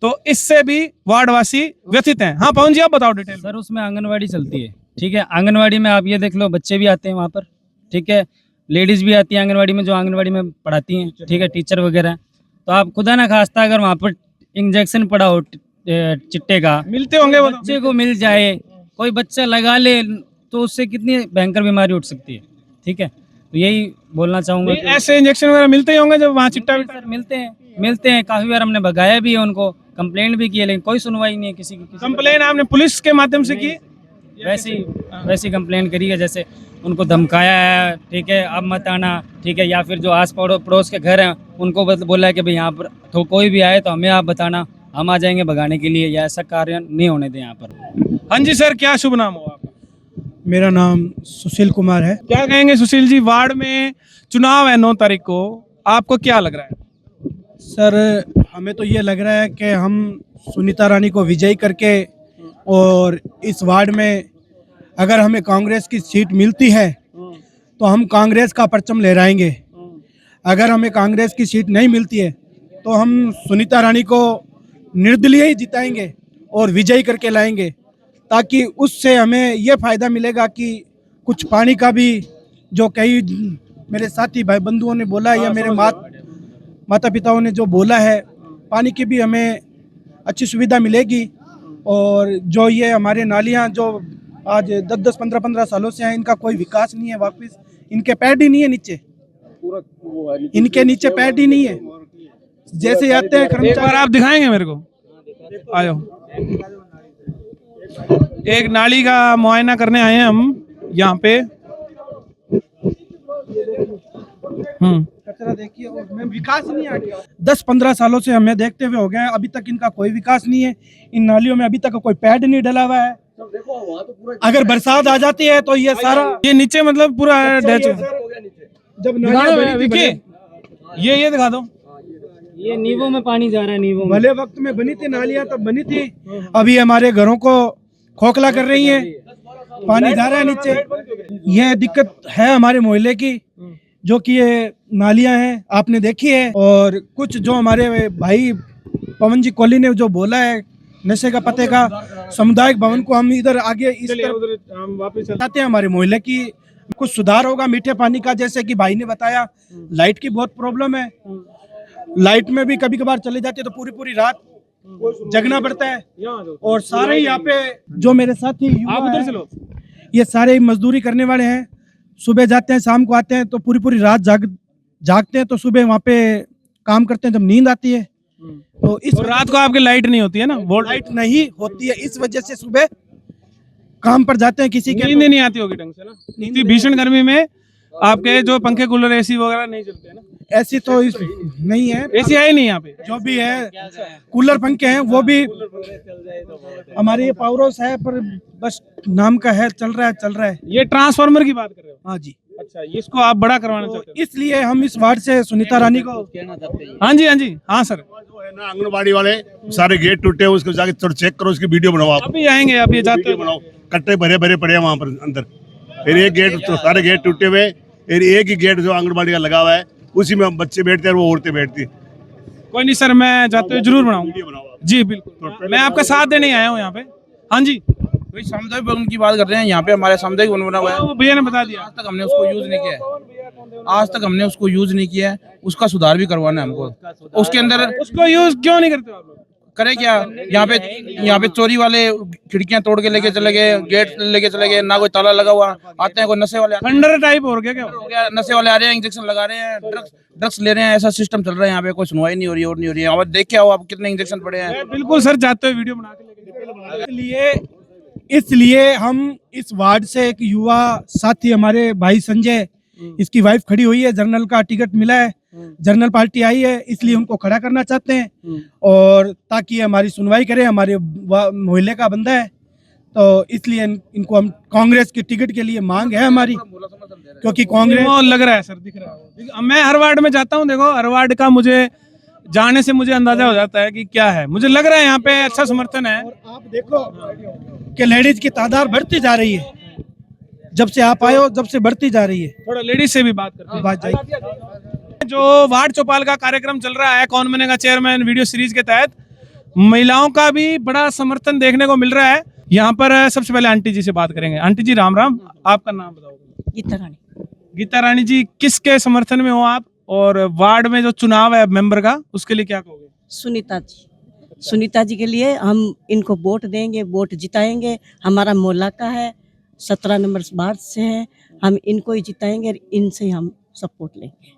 तो इससे भी वार्डवासी व्यथित हैं। हाँ पवन जी आप बताओ डिटेल। सर उसमें आंगनवाड़ी चलती है, ठीक है। आंगनवाड़ी में आप ये देख लो, बच्चे भी आते हैं वहाँ पर, ठीक है। लेडीज भी आती है आंगनवाड़ी में, जो आंगनवाड़ी में पढ़ाती हैं, ठीक है, टीचर वगैरह। तो आप खुदा ना खास्ता अगर वहाँ पर इंजेक्शन पड़ा हो चिट्टे का, मिलते होंगे वो, बच्चे को मिल जाए, कोई बच्चा लगा ले, तो उससे कितनी भयंकर बीमारी उठ सकती है, ठीक है। तो यही बोलना चाहूंगा। ऐसे इंजेक्शन वगैरह मिलते ही होंगे जब वहाँ चिट्टा सर मिलते हैं। काफी बार हमने भगाया भी है उनको, कंप्लेंट भी की है, लेकिन कोई सुनवाई नहीं है किसी की। कंप्लेन आपने पुलिस के माध्यम से की? वैसी कंप्लेंट करी है, जैसे उनको धमकाया है, ठीक है, अब मत आना, ठीक है। या फिर जो आस पड़ोस के घर हैं उनको बोला है कि भाई यहाँ पर तो कोई भी आए तो हमें आप बताना, हम आ जाएंगे भगाने के लिए, या ऐसा कार्य नहीं होने दें यहाँ पर। हाँ जी सर क्या शुभ नाम हो आपका? मेरा नाम सुशील कुमार है। क्या कहेंगे सुशील जी, वार्ड में चुनाव है 9 तारीख को, आपको क्या लग रहा है? सर हमें तो ये लग रहा है कि हम सुनीता रानी को विजयी करके, और इस वार्ड में अगर हमें कांग्रेस की सीट मिलती है तो हम कांग्रेस का परचम लहराएंगे। अगर हमें कांग्रेस की सीट नहीं मिलती है तो हम सुनीता रानी को निर्दलीय ही जिताएंगे और विजयी करके लाएंगे, ताकि उससे हमें ये फ़ायदा मिलेगा कि कुछ पानी का भी, जो कई मेरे साथी भाई बंधुओं ने बोला है या मेरे माता पिताओं ने जो बोला है, पानी की भी हमें अच्छी सुविधा मिलेगी। और जो ये हमारे नालियाँ जो आज 10-10, 15-15 सालों से हैं, इनका कोई विकास नहीं है। वापस इनके पैड ही नहीं है नीचे, इनके नीचे पैड ही नहीं है। जैसे आते हैं कर्मचारी, एक बार आप दिखाएंगे मेरे को, आ जाओ। एक नाली का मुआयना करने आए हैं हम यहाँ पे। कचरा देखिए, और विकास नहीं आ गया। 10-15 सालों से हमें देखते हुए हो गया है, अभी तक इनका कोई विकास नहीं है। इन नालियों में अभी तक कोई पैड नहीं डला हुआ है। अगर बरसात आ जाती है तो ये सारा, ये नीचे मतलब पूरा जब ये दिखा दो, ये नींवों में पानी जा रहा है। नींवों में भले वक्त में बनी थी नालियां, तब बनी थी, अभी हमारे घरों को खोखला कर रही है, पानी जा रहा है नीचे। यह दिक्कत है हमारे मोहल्ले की, जो कि ये नालियां हैं आपने देखी है। और कुछ जो हमारे भाई पवन जी कोहली ने जो बोला है नशे का पते का सामुदायिक भवन को, हम इधर आगे इस तरफ वापस चाहते हैं। हमारे मोहल्ले की कुछ सुधार होगा मीठे पानी का, जैसे कि भाई ने बताया, लाइट की बहुत प्रॉब्लम है। लाइट में भी कभी कभार चले जाते हैं तो पूरी पूरी रात जगना पड़ता है। और सारे यहाँ पे जो मेरे साथी युवा हैं, ये सारे मजदूरी करने वाले हैं, सुबह जाते हैं शाम को आते हैं, तो पूरी पूरी रात जागते हैं, तो सुबह वहाँ पे काम करते हैं जब नींद आती है। तो इस रात को आपकी लाइट नहीं होती है ना, वो लाइट नहीं होती है, इस वजह से सुबह काम पर जाते हैं, किसी की नींद नहीं आती होगी ढंग से ना। इतनी भीषण गर्मी में आपके जो पंखे कूलर एसी वगैरह नहीं चलते हैं ना? ऐसी तो नहीं है, एसी है ही नहीं यहाँ पे। जो भी है कूलर पंखे हैं वो भी हमारे ये पावर हाउस है, पर बस नाम का है, चल रहा है। ये ट्रांसफार्मर की बात कर रहे हो? हाँ जी। अच्छा, इसको आप बड़ा करवाना चाहते हो? इसलिए हम इस वार्ड से सुनीता रानी को हाँ जी, हाँ जी, हाँ सर। जो है ना आंगनबाड़ी वाले सारे गेट टूटे हैं, उसको जाके थोड़ा चेक करो, उसकी वीडियो बनाओ आप। अभी आएंगे, अभी जाते वीडियो बनाओ, कट्टे भरे भरे पड़े हैं वहाँ पर अंदर। फिर एक गेट तो सारे गेट टूटे हुए, फिर एक ही गेट जो आंगनबाड़ी का लगा हुआ है उसी में बच्चे बैठते हैं और वो औरतें बैठती हैं। कोई नहीं सर, मैं जाते हुए जरूर बनाऊंगा जी, बिल्कुल। मैं आपका साथ देने आया हूँ यहाँ पे। हाँ जी, वही सामुदायिक भवन की बात कर रहे हैं। यहाँ पे हमारे सामुदायिक भवन बना हुआ है, वो भैया ने बता दिया। आज तक हमने उसको यूज नहीं किया है, आज तक हमने उसको यूज नहीं किया है। उसका सुधार भी करवाना है हमको। उसके अंदर उसको यूज क्यों नहीं करते हो आप लोग? करे क्या, यहाँ पे चोरी वाले खिड़कियां तोड़ के लेके चले गए, गेट लेके चले गए, ना कोई ताला लगा हुआ। आते हैं कोई नशे वाले, खंडर टाइप हो गया क्या? हो गया, नशे वाले आ रहे हैं, इंजेक्शन लगा रहे हैं, ड्रग्स ले रहे हैं। ऐसा सिस्टम चल रहा है यहाँ पे, कोई सुनवाई नहीं हो रही और नहीं हो रही है। अब देख के आओ आप कितने इंजेक्शन पड़े हैं। बिल्कुल सर, जाते हुए वीडियो बना के लेके। इसलिए हम इस वार्ड से एक युवा साथी हमारे भाई संजय, इसकी वाइफ खड़ी हुई है, जर्नल का टिकट मिला है, जर्नल पार्टी आई है, इसलिए उनको खड़ा करना चाहते हैं और ताकि हमारी सुनवाई करें। हमारे मोहल्ले का बंदा है, तो इसलिए इनको हम कांग्रेस की टिकट के लिए मांग है हमारी, क्योंकि कांग्रेस लग रहा है सर, दिख रहा है। मैं हर वार्ड में जाता हूँ, देखो हर वार्ड का मुझे जाने से मुझे अंदाजा हो जाता है कि क्या है। मुझे लग रहा है यहाँ पे अच्छा समर्थन है। आप देखो कि लेडीज की तादाद बढ़ती जा रही है, जब से आप आए हो जब से बढ़ती जा रही है। थोड़ा लेडीज से भी बात करते हैं। जो वार्ड चौपाल का कार्यक्रम चल रहा है, कौन बनेगा चेयरमैन वीडियो सीरीज के तहत, महिलाओं का भी बड़ा समर्थन देखने को मिल रहा है। यहाँ पर सबसे पहले आंटी जी से बात करेंगे। आंटी जी राम राम, आपका नाम बताओ? गीता रानी। गीता रानी जी, किसके समर्थन में हो आप, और वार्ड में जो चुनाव है मेंबर का, उसके लिए क्या कहोगे? सुनीता जी, सुनीता जी के लिए हम इनको वोट देंगे, वोट जिताएंगे। हमारा मोहल्ला का है, 17 नंबर वार्ड से है, हम इनको ही जिताएंगे, इनसे हम सपोर्ट लेंगे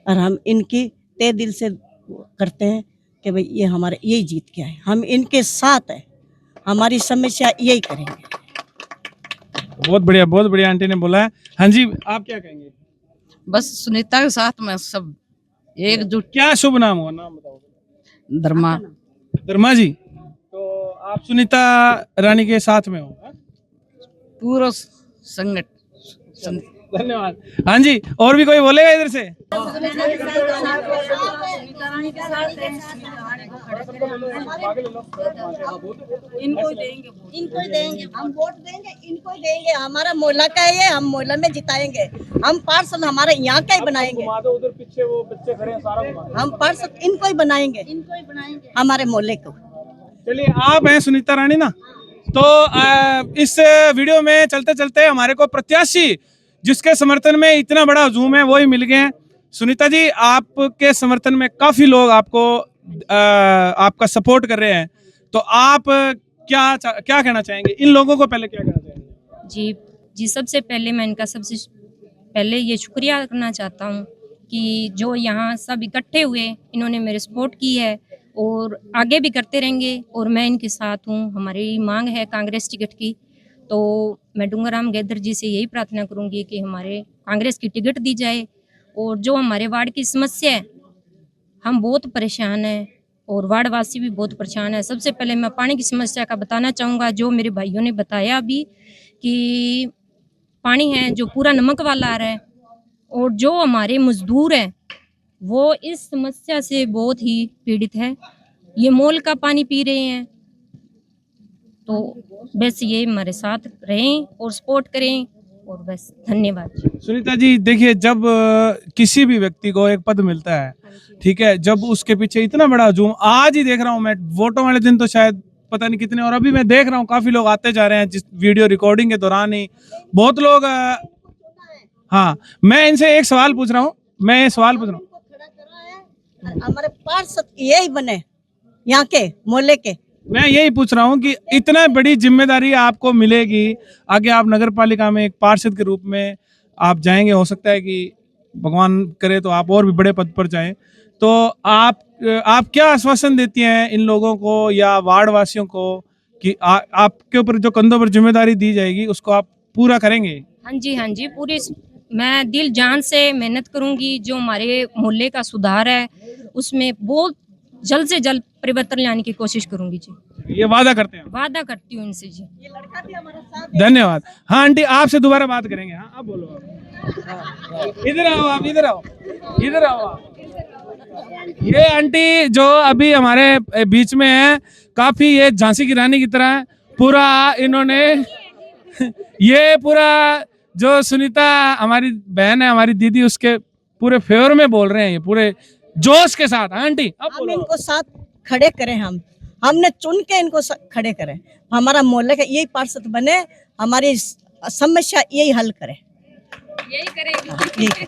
और हम इनकी तहे दिल से करते हैं कि भाई ये हमारे यही जीत के आए, हम इनके साथ हैं, हमारी समस्या यही करेंगे। बहुत बढ़िया आंटी ने बोला है। हाँ जी, आप क्या कहेंगे? बस सुनीता के साथ में सब एकजुट। क्या शुभ नाम होगा, नाम बताओ? धर्मा। धर्मा जी, तो आप सुनीता रानी के साथ में हो? पूरा संगठन। धन्यवाद। हाँ जी, और भी कोई बोलेगा इधर से? इनको देंगे, हम वोट देंगे, इनको ही देंगे। हमारा मोहल्ला का है ये, हम मोहल्ला में जिताएंगे। हम पार्षद हमारे यहाँ का ही बनाएंगे। उधर पीछे वो बच्चे खड़े हैं, सारा हम पार्षद इनको ही बनाएंगे, हमारे मोहल्ले को। चलिए, आप हैं सुनीता रानी ना, तो इस वीडियो में चलते चलते हमारे को प्रत्याशी जिसके समर्थन में इतना बड़ा हुजूम है, वो ही मिल गए हैं। सुनीता जी, आपके समर्थन में काफी लोग आपको आपका सपोर्ट कर रहे हैं, तो आप क्या कहना चाहेंगे इन लोगों को? पहले क्या कहना चाहेंगे? जी, सबसे पहले मैं इनका सबसे पहले ये शुक्रिया करना चाहता हूँ कि जो यहाँ सब इकट्ठे हुए, इन्होंने मेरे सपोर्ट की है और आगे भी करते रहेंगे और मैं इनके साथ हूँ। हमारी मांग है कांग्रेस टिकट की, तो मैं डूंगराम गैदर जी से यही प्रार्थना करूंगी कि हमारे कांग्रेस की टिकट दी जाए। और जो हमारे वार्ड की समस्या है, हम बहुत परेशान हैं और वार्ड वासी भी बहुत परेशान है। सबसे पहले मैं पानी की समस्या का बताना चाहूँगा, जो मेरे भाइयों ने बताया अभी कि पानी है जो पूरा नमक वाला आ रहा है, और जो हमारे मजदूर हैं वो इस समस्या से बहुत ही पीड़ित है। ये मोल का पानी पी रहे हैं, तो बस ये हमारे साथ रहें और सपोर्ट करें, और बस धन्यवाद। सुनीता जी, देखिए, जब किसी भी व्यक्ति को एक पद मिलता है, ठीक है, जब उसके पीछे इतना बड़ा हुजूम, आज ही देख रहा हूँ मैं, वोटों वाले दिन तो शायद पता नहीं कितने, और अभी मैं देख रहा हूँ काफी लोग आते जा रहे हैं जिस वीडियो रिकॉर्डिंग के दौरान ही बहुत लोग। हाँ, मैं इनसे एक सवाल पूछ रहा हूँ, हमारे पार्षद यही बने, यहाँ के मोहल्ले के। मैं यही पूछ रहा हूँ कि इतना बड़ी जिम्मेदारी आपको मिलेगी, आगे आप नगर पालिका में एक पार्षद के रूप में आप जाएंगे, हो सकता है कि भगवान करे तो आप और भी बड़े पद पर जाएं, तो आप क्या आश्वासन देती हैं इन लोगों को या वार्ड वासियों को कि आपके ऊपर जो कंधों पर जिम्मेदारी दी जाएगी उसको आप पूरा करेंगे? हाँ जी, पूरी मैं दिल जान से मेहनत करूंगी। जो हमारे मोहल्ले का सुधार है उसमें बहुत जल्द से जल्द परिवर्तन लाने की कोशिश करूंगी जी। ये वादा करते हैं। वादा करती हूँ इनसे जी। धन्यवाद। हाँ आंटी, आपसे दोबारा बात करेंगे। हाँ आप बोलो। आप इधर आओ, आप इधर आओ, इधर आओ आप। ये आंटी जो अभी हमारे बीच में है, काफी ये झांसी की रानी की तरह है। पूरा इन्होंने ये पूरा जो सुनीता हमारी बहन है, हमारी दीदी, उसके पूरे फेवर में बोल रहे हैं, ये पूरे जोश के साथ। आंटी अब हम इनको साथ खड़े करें, हमने चुन के इनको खड़े करें। हमारा मोहल्ले का यही पार्षद बने, हमारी समस्या यही हल करे, यही करेगी।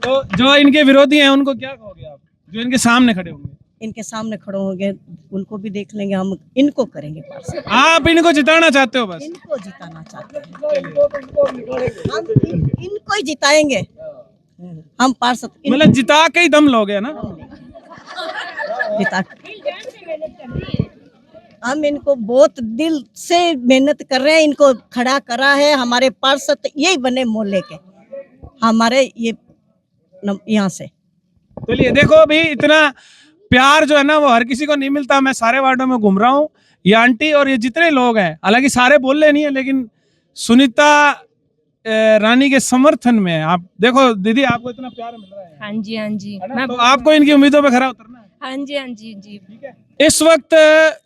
तो जो इनके विरोधी हैं उनको क्या कहोगे आप, जो इनके सामने खड़े होंगे? इनके सामने खड़े होंगे, उनको भी देख लेंगे, हम इनको करेंगे पार्षद। आप इनको जिताना चाहते हो? बस इनको जिताना चाहते हैं, हम इनको ही जिताएंगे। हम पार्षद मतलब जिता के ही दम लोगे ना? जिता, हम इनको बहुत दिल से मेहनत कर रहे हैं, इनको खड़ा करा है। हमारे पार्षद यही बने मोहल्ले के, हमारे ये यहाँ से। चलिए देखो, अभी इतना प्यार जो है ना वो हर किसी को नहीं मिलता। मैं सारे वार्डों में घूम रहा हूँ, ये आंटी और ये जितने लोग हैं, हालांकि सारे बोल रहे नहीं है, लेकिन सुनीता रानी के समर्थन में। आप देखो दीदी, आपको इतना प्यार मिल रहा है। हाँ जी, हाँ जी। तो आपको इनकी उम्मीदों पे खरा उतरना है। हाँ जी, हाँ जी जी। ठीक है। इस वक्त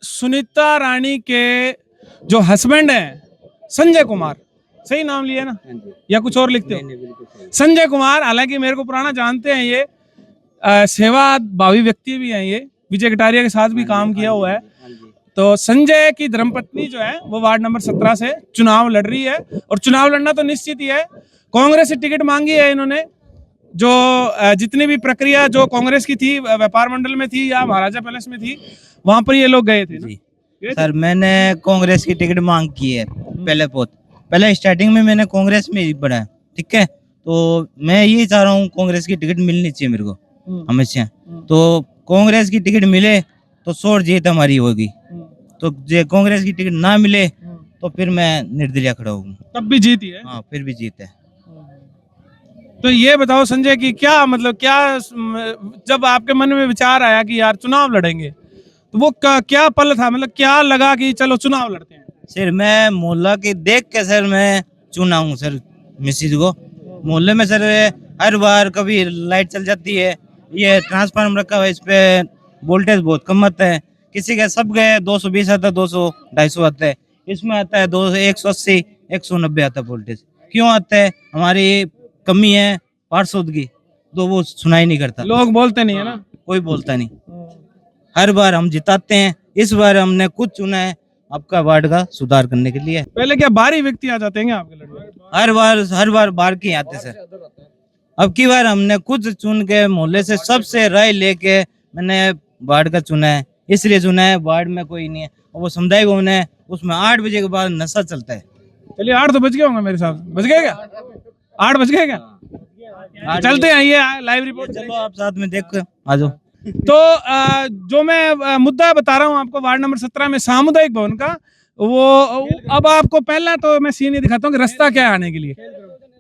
सुनीता रानी के जो हस्बैंड हैं संजय कुमार, सही नाम लिया ना या कुछ और लिखते हो? संजय कुमार, हालांकि मेरे को पुराना जानते हैं, ये सेवा भावी व्यक्ति भी हैं, ये विजय कटारिया के साथ भी काम किया हुआ है। तो संजय की धर्मपत्नी जो है वो वार्ड नंबर 17 से चुनाव लड़ रही है, और चुनाव लड़ना तो निश्चित ही है। कांग्रेस से टिकट मांगी है इन्होंने। जो जितनी भी प्रक्रिया जो कांग्रेस की थी, व्यापार मंडल में थी या महाराजा पैलेस में थी, वहां पर ये लोग गए थे ना? सर मैंने कांग्रेस की टिकट मांग की है पहले स्टार्टिंग में मैंने कांग्रेस में ही पढ़ा है, ठीक है। तो मैं यही चाह रहा हूँ कांग्रेस की टिकट मिलनी चाहिए मेरे को हमेशा। तो कांग्रेस की टिकट मिले तो शोर जीत हमारी होगी, तो जो कांग्रेस की टिकट ना मिले तो फिर मैं निर्दलीय खड़ा हूँ। तब भी जीत ही है? हाँ, फिर भी जीत है। तो ये बताओ संजय की क्या मतलब, क्या जब आपके मन में विचार आया कि यार चुनाव लड़ेंगे, तो वो क्या पल था, मतलब क्या लगा कि चलो चुनाव लड़ते हैं? सर मैं मोहल्ला के देख के सर मैं चुना हूँ सर मिसिज को। मोहल्ले में सर हर बार कभी लाइट चल जाती है, ये ट्रांसफार्मर रखा हुआ है, इस पे वोल्टेज बहुत कम आता है। किसी के सब गए 220 आता है, 200 250 आता है, इसमें आता है 180 190 आता है वोल्टेज। क्यों आता है? हमारी कमी है पार्षद की, तो वो सुनाई नहीं करता। लोग बोलते नहीं है ना? कोई बोलता नहीं। हर बार हम जिताते हैं, इस बार हमने कुछ चुना है आपका वार्ड का सुधार करने के लिए। पहले क्या बाहरी व्यक्ति आ जाते हैं आपके लड़के? हर बार बाहर के आते सर। अब की बार हमने कुछ चुन के मोहल्ले से सबसे राय लेके मैंने वार्ड का चुना है, इसलिए चुना है। वार्ड में कोई नहीं है, और वो समुदाय भवन है, उसमें 8 बजे के बाद नशा चलता है। चलिए 8 तो बज गए होंगे मेरे साथ, बज गए क्या? 8 बज गए क्या? चलते हैं, ये लाइव रिपोर्ट। चलो आप साथ में देख आ जाओ। तो जो मैं मुद्दा बता रहा हूँ आपको, वार्ड नंबर 17 में सामुदायिक भवन का, वो अब आपको पहला तो मैं सीन ये दिखाता हूँ कि रास्ता क्या है आने के लिए।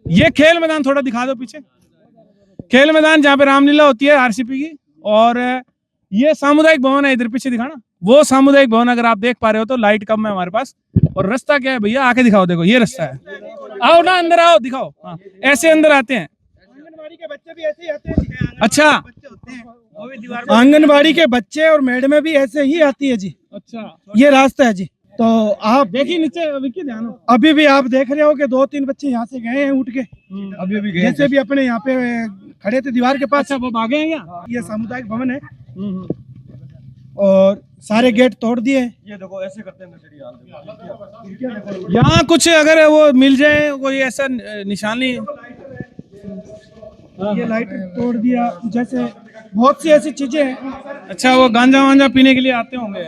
ये खेल मैदान थोड़ा दिखा दो पीछे, खेल मैदान जहाँ पे रामलीला होती है आरसीपी की, और ये सामुदायिक भवन है इधर पीछे दिखाना। वो सामुदायिक भवन अगर आप देख पा रहे हो तो लाइट कम है हमारे पास। और रास्ता क्या है भैया, आके दिखाओ, देखो ये रास्ता है। आओ ना अंदर आओ, दिखाओ। हाँ, ऐसे अंदर आते हैं। आंगनबाड़ी के बच्चे भी ऐसे ही आते हैं। अच्छा, आंगनबाड़ी के बच्चे और मैडमें भी ऐसे ही आती है जी। अच्छा, ये रास्ता है जी। तो आप देखिए नीचे, अभी क्या ध्यान हो, अभी भी आप देख रहे हो कि 2-3 बच्चे यहाँ से गए हैं उठ के, अभी भी गए, जैसे भी अपने यहाँ पे खड़े थे दीवार के पास। अच्छा, वो भागे हैं क्या? ये सामुदायिक भवन है और सारे गेट तोड़ दिए। ये देखो ऐसे करते हैं। यहाँ कुछ अगर वो मिल जाए कोई ऐसा निशानी। ये लाइट तोड़ दिया, जैसे बहुत सी ऐसी चीजें हैं। अच्छा, वो गांजा वांजा पीने के लिए आते होंगे।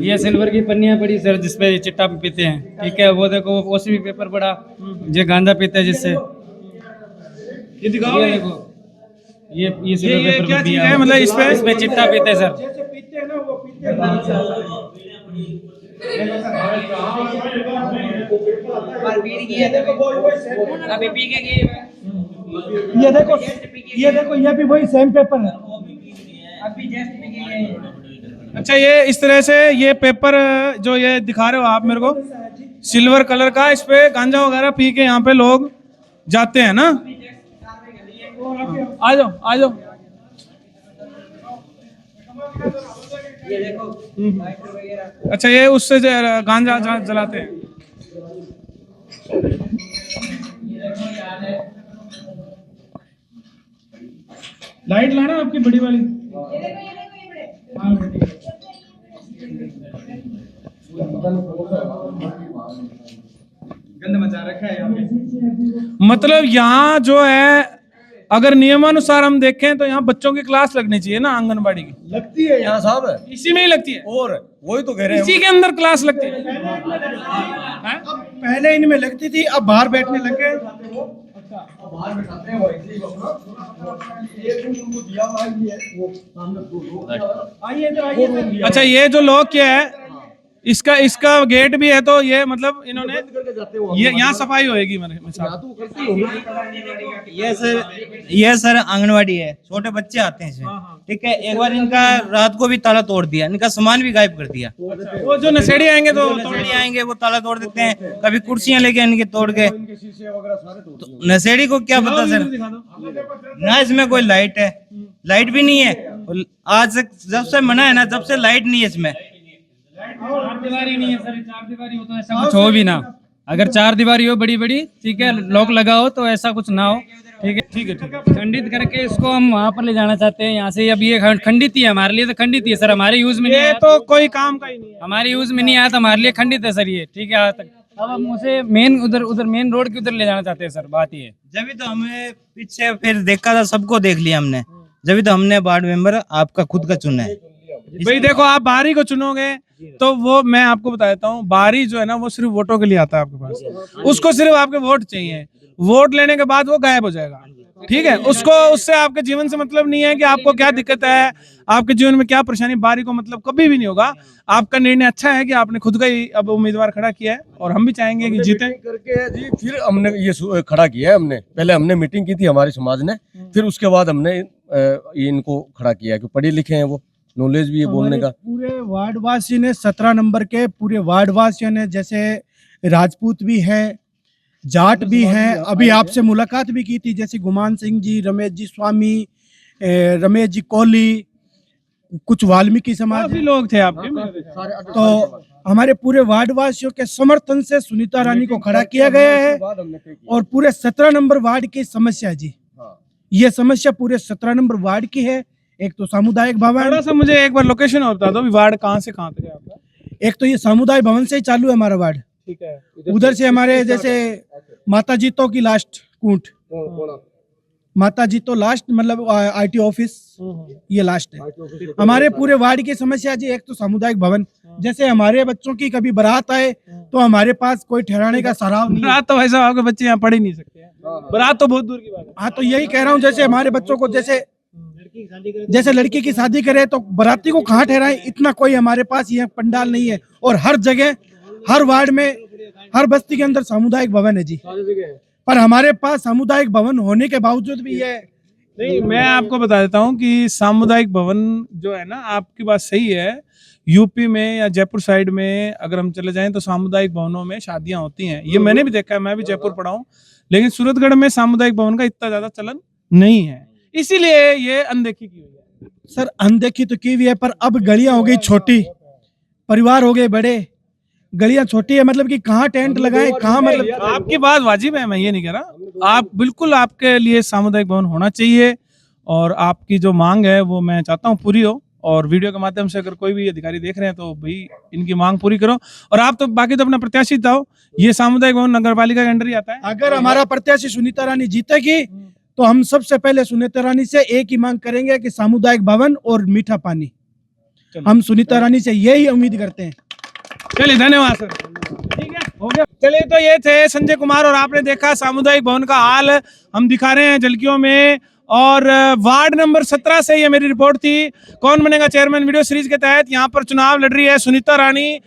ये सिल्वर की पन्नियां पड़ी सर, जिसपे चिट्टा पीते हैं, ठीक है। वो देखो ओसीबी पेपर पड़ा, ये गांजा पीते हैं जिससे। ये दिखाओ, ये देखो, ये सिल्वर पेपर क्या दिया है, मतलब इस पे चिट्टा पीते हैं सर। जैसे पीते हैं ना, वो पीते हैं। अभी पी के गए। ये देखो ये भी वही सेम पेपर है। अच्छा, ये इस तरह से ये पेपर जो ये दिखा रहे हो आप मेरे को, सिल्वर कलर का, इस पे गांजा वगैरह पी के यहाँ पे लोग जाते हैं ना। आ जाओ आ जाओ। अच्छा, ये उससे गांजा जलाते हैं। लाइट लाना आपकी बड़ी वाली। गंद मचा रखा है यहाँ पे। मतलब यहाँ जो है, अगर नियमानुसार हम देखें तो यहाँ बच्चों की क्लास लगनी चाहिए ना, आंगनबाड़ी की। लगती है यहाँ साहब, इसी में ही लगती है, और वही तो कह रहे हैं, इसी के अंदर क्लास लगती है। पहले इनमें लगती थी, अब बाहर बैठने लगे। अच्छा, ये जो लॉक किया है, इसका गेट भी है, तो ये मतलब इन्होंने ये यहाँ सफाई होएगी मेरे साथ। ये सर आंगनवाड़ी है, छोटे बच्चे आते हैं इसमें, ठीक है। एक बार इनका रात को भी ताला तोड़ दिया, इनका सामान भी गायब कर दिया। वो जो नशेड़ी आएंगे वो ताला तोड़ देते हैं, कभी कुर्सियां लेके इनके तोड़ के। तो नशेड़ी को क्या पता सर, ना इसमें कोई लाइट है, लाइट भी नहीं है। आज से जब से मना है ना, जब से लाइट नहीं है इसमें। चार दीवारी नहीं है सर, चार दीवारी हो तो ऐसा कुछ हो भी ना। अगर चार दीवारी हो बड़ी बड़ी, ठीक है, लॉक लगा हो तो ऐसा कुछ ना हो, ठीक है ठीक है। खंडित करके इसको हम वहाँ पर ले जाना चाहते हैं। यहाँ से अब ये खंडित ही है, हमारे लिए तो खंडित ही है सर, हमारे यूज में नहीं है तो कोई काम का ही नहीं है, हमारे यूज में नहीं आया तो हमारे लिए खंडित है सर ये, ठीक है। आज तक अब हम उसे मेन उधर मेन रोड के उधर ले जाना चाहते हैं सर, बात ये है। जब तो हमें पीछे फिर देखा था, सबको देख लिया हमने, जब तो हमने वार्ड मेंबर आपका खुद का चुना है। भाई देखो, आप बाहरी को चुनोगे तो वो, मैं आपको बता देता हूँ, बाहरी जो है ना वो सिर्फ वोटों के लिए आता है आपके पास। उसको सिर्फ आपके वोट चाहिए, वोट लेने के बाद वो गायब हो जाएगा, ठीक है। उससे आपके जीवन से मतलब नहीं है कि आपको क्या दिक्कत है, आपके जीवन में क्या परेशानी, बाहरी को मतलब कभी भी नहीं होगा। आपका निर्णय अच्छा है कि आपने खुद का ही अब उम्मीदवार खड़ा किया है, और हम भी चाहेंगे कि जीते करके जी। फिर हमने ये खड़ा किया है, हमने पहले हमने मीटिंग की थी हमारे समाज ने, फिर उसके बाद हमने इनको खड़ा किया है कि पढ़े लिखे हैं, वो नॉलेज भी है बोलने का। पूरे वार्डवासी ने 17 नंबर के पूरे वार्डवासियों ने, जैसे राजपूत भी है, जाट भी हैं, अभी आपसे मुलाकात भी की थी, जैसे गुमान सिंह जी, रमेश जी स्वामी, रमेश जी कोहली, कुछ वाल्मीकि समाज काफी लोग थे आपके। तो हमारे पूरे वार्डवासियों के समर्थन से सुनीता रानी को खड़ा किया गया है। और पूरे 17 नंबर वार्ड की समस्या जी, ये समस्या पूरे 17 नंबर वार्ड की है। एक तो सामुदायिक भवन, थोड़ा सा मुझे एक बार लोकेशन और बता दो, वार्ड कहाँ से कहाँ तक है आपका? एक तो ये सामुदायिक भवन से ही चालू है हमारा वार्ड, ठीक है। उधर से हमारे जैसे माता जीतो की लास्ट कूट, माता जीतो लास्ट मतलब आईटी ऑफिस, ये लास्ट है हमारे पूरे वार्ड की समस्या जी। एक तो सामुदायिक भवन, जैसे हमारे बच्चों की कभी बारात आए तो हमारे पास कोई ठहराने का सराव नहीं। बारात तो भाई साहब आपके बच्चे यहाँ पढ़ ही नहीं सकते हैं, बारात तो बहुत दूर की बात है। हाँ, तो यही कह रहा हूँ, जैसे हमारे बच्चों को जैसे लड़की की शादी करे तो बाराती को कहाँ ठहराए, इतना कोई हमारे पास ये पंडाल नहीं है। और हर जगह, हर वार्ड में, हर बस्ती के अंदर सामुदायिक भवन है जी, पर हमारे पास सामुदायिक भवन होने के बावजूद भी ये नहीं। मैं आपको बता देता हूँ कि सामुदायिक भवन जो है ना, आपकी बात सही है, यूपी में या जयपुर साइड में अगर हम चले जाएं तो सामुदायिक भवनों में शादियां होती हैं, ये मैंने भी देखा है, मैं भी जयपुर पढ़ा हूँ। लेकिन सूरतगढ़ में सामुदायिक भवन का इतना ज्यादा चलन नहीं है, इसीलिए ये अनदेखी की हुई है। सर अनदेखी तो की हुई है, पर अब गलियां हो गई छोटी, परिवार हो गए बड़े, गलियां छोटी है, मतलब कि कहाँ टेंट लगाए, कहाँ, मतलब आपकी बात वाजिब है, मैं ये नहीं कह रहा। आप बिल्कुल, आपके लिए सामुदायिक भवन होना चाहिए, और आपकी जो मांग है वो मैं चाहता हूँ पूरी हो। और वीडियो के माध्यम से अगर कोई भी अधिकारी देख रहे हैं तो भाई इनकी मांग पूरी करो। और आप तो बाकी तो अपना प्रत्याशी हो, ये सामुदायिक भवन नगर पालिका के अंडर ही आता है। अगर हमारा प्रत्याशी सुनीता रानी जीतेगी तो हम सबसे पहले सुनीता रानी से एक ही मांग करेंगे कि सामुदायिक भवन और मीठा पानी। हम सुनीता रानी से यही उम्मीद करते हैं। चलिए, धन्यवाद सर, ठीक है, हो गया। चलिए, तो ये थे संजय कुमार, और आपने देखा सामुदायिक भवन का हाल हम दिखा रहे हैं झलकियों में। और वार्ड नंबर 17 से ये मेरी रिपोर्ट थी। कौन बनेगा चेयरमैन वीडियो सीरीज के तहत यहाँ पर चुनाव लड़ रही है सुनीता रानी।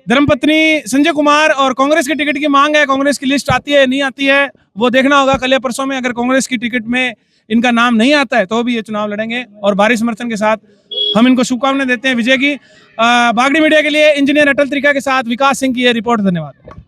धर्मपत्नी संजय कुमार और कांग्रेस की टिकट की मांग है। कांग्रेस की लिस्ट आती है नहीं आती है वो देखना होगा कल या परसों में। अगर कांग्रेस की टिकट में इनका नाम नहीं आता है तो भी ये चुनाव लड़ेंगे और भारी समर्थन के साथ हम इनको शुभकामनाएं देते हैं विजय की। बागड़ी मीडिया के लिए इंजीनियर अटल त्रिका के साथ विकास सिंह की ये रिपोर्ट। धन्यवाद।